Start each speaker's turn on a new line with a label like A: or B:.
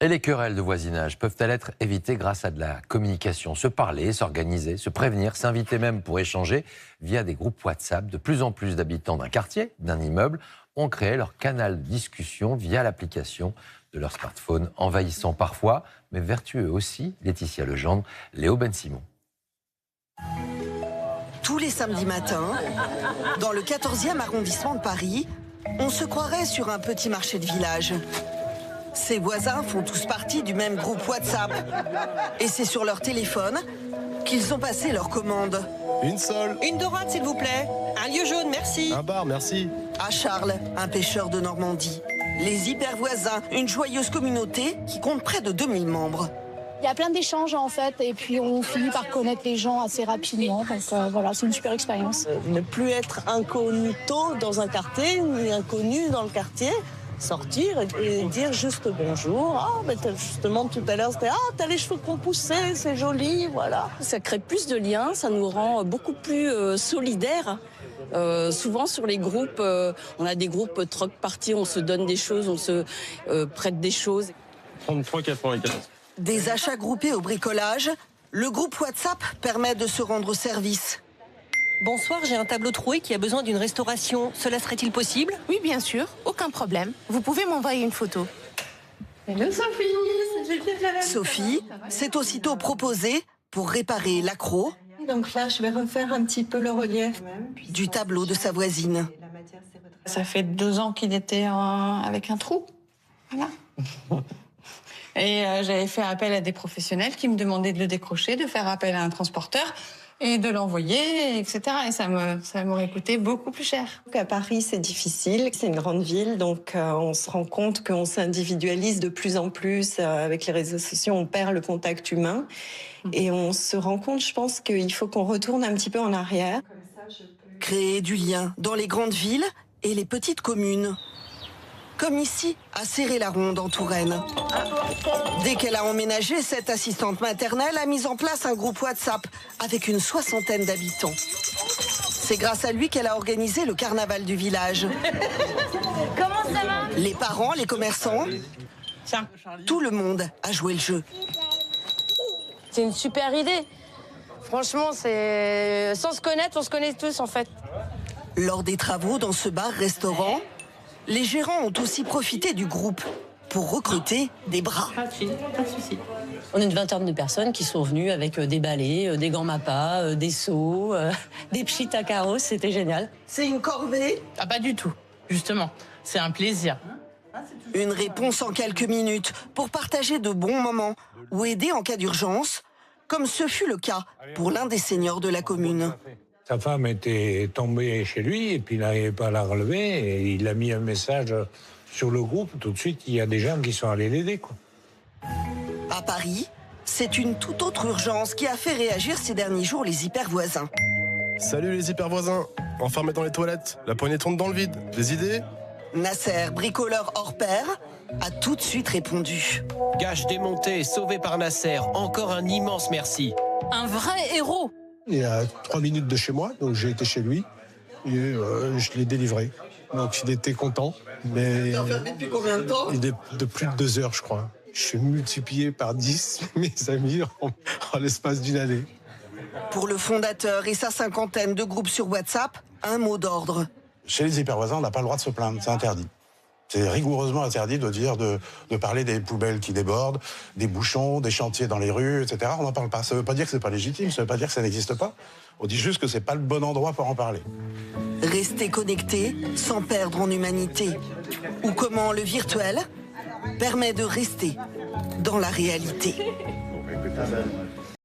A: Et les querelles de voisinage peuvent-elles être évitées grâce à de la communication? Se parler, s'organiser, se prévenir, s'inviter même pour échanger via des groupes WhatsApp. De plus en plus d'habitants d'un quartier, d'un immeuble, ont créé leur canal de discussion via l'application de leur smartphone, envahissant parfois, mais vertueux aussi. Laetitia Legendre, Léo Ben-Simon.
B: Tous les samedis matins, dans le 14e arrondissement de Paris, on se croirait sur un petit marché de village. Ces voisins font tous partie du même groupe WhatsApp. Et c'est sur leur téléphone qu'ils ont passé leur commande.
C: Une seule.
D: Une dorade, s'il vous plaît. Un lieu jaune, merci.
C: Un bar, merci.
B: À Charles, un pêcheur de Normandie. Les hyper voisins, une joyeuse communauté qui compte près de 2000 membres.
E: Il y a plein d'échanges en fait, et puis on finit par connaître les gens assez rapidement. Donc voilà, c'est une super expérience.
D: Ne plus être incognito dans un quartier, ni inconnu dans le quartier. Sortir et dire juste bonjour. Ah, ben justement tout à l'heure, c'était t'as les cheveux qu'on poussait, c'est joli, voilà. Ça crée plus de liens, ça nous rend beaucoup plus solidaires. Souvent sur les groupes, on a des groupes troc party, on se donne des choses, on se prête des choses.
C: 33,94.
B: Des achats groupés au bricolage, le groupe WhatsApp permet de se rendre service.
D: Bonsoir, j'ai un tableau troué qui a besoin d'une restauration. Cela serait-il possible?
F: Oui, bien sûr, aucun problème. Vous pouvez m'envoyer une photo. Hello Sophie.
B: Sophie s'est aussitôt proposée pour réparer l'accroc
G: Donc là, je vais refaire un petit peu le relief.
B: du tableau de sa voisine.
F: Ça fait 2 ans qu'il était avec un trou. Voilà. Et j'avais fait appel à des professionnels qui me demandaient de le décrocher, de faire appel à un transporteur et de l'envoyer, etc. Et ça m'aurait coûté beaucoup plus cher.
G: À Paris, c'est difficile. C'est une grande ville, donc on se rend compte qu'on s'individualise de plus en plus. Avec les réseaux sociaux, on perd le contact humain. Et on se rend compte, je pense, qu'il faut qu'on retourne un petit peu en arrière.
B: Créer du lien dans les grandes villes et les petites communes. Comme ici, à Céré-la-Ronde, en Touraine. Dès qu'elle a emménagé, cette assistante maternelle a mis en place un groupe WhatsApp avec une 60aine d'habitants. C'est grâce à lui qu'elle a organisé le carnaval du village.
E: Comment ça va?
B: Les parents, les commerçants, tout le monde a joué le jeu.
H: C'est une super idée. Franchement, c'est sans se connaître, on se connaît tous en fait.
B: Lors des travaux dans ce bar-restaurant, les gérants ont aussi profité du groupe pour recruter des bras.
H: Pas de souci. On est une vingtaine de personnes qui sont venues avec des balais, des gants mappas, des seaux, des pchits à carreaux, c'était génial.
B: C'est une corvée?
I: Ah, pas du tout, justement. C'est un plaisir.
B: Une réponse en quelques minutes pour partager de bons moments ou aider en cas d'urgence, comme ce fut le cas pour l'un des seniors de la commune.
J: Sa femme était tombée chez lui et puis il n'arrivait pas à la relever et il a mis un message sur le groupe. Tout de suite, il y a des gens qui sont allés l'aider, quoi.
B: À Paris, c'est une toute autre urgence qui a fait réagir ces derniers jours les hyper voisins.
C: Salut les hyper voisins. Enfermés dans les toilettes, la poignée tourne dans le vide. Des idées?
B: Nasser, bricoleur hors pair, a tout de suite répondu.
K: Gage démonté, sauvé par Nasser. Encore un immense merci.
I: Un vrai héros.
L: Il est à 3 minutes de chez moi, donc j'ai été chez lui et je l'ai délivré. Donc il était content, mais
B: Depuis combien de temps?
L: il est de plus de 2 heures, je crois. Je suis multiplié par 10 mes amis en l'espace d'une année.
B: Pour le fondateur et sa 50aine de groupes sur WhatsApp, un mot d'ordre.
M: Chez les hypervoisins, on n'a pas le droit de se plaindre, c'est interdit. C'est rigoureusement interdit de parler des poubelles qui débordent, des bouchons, des chantiers dans les rues, etc. On n'en parle pas. Ça ne veut pas dire que c'est pas légitime, ça ne veut pas dire que ça n'existe pas. On dit juste que c'est pas le bon endroit pour en parler.
B: Rester connecté sans perdre en humanité. Ou comment le virtuel permet de rester dans la réalité.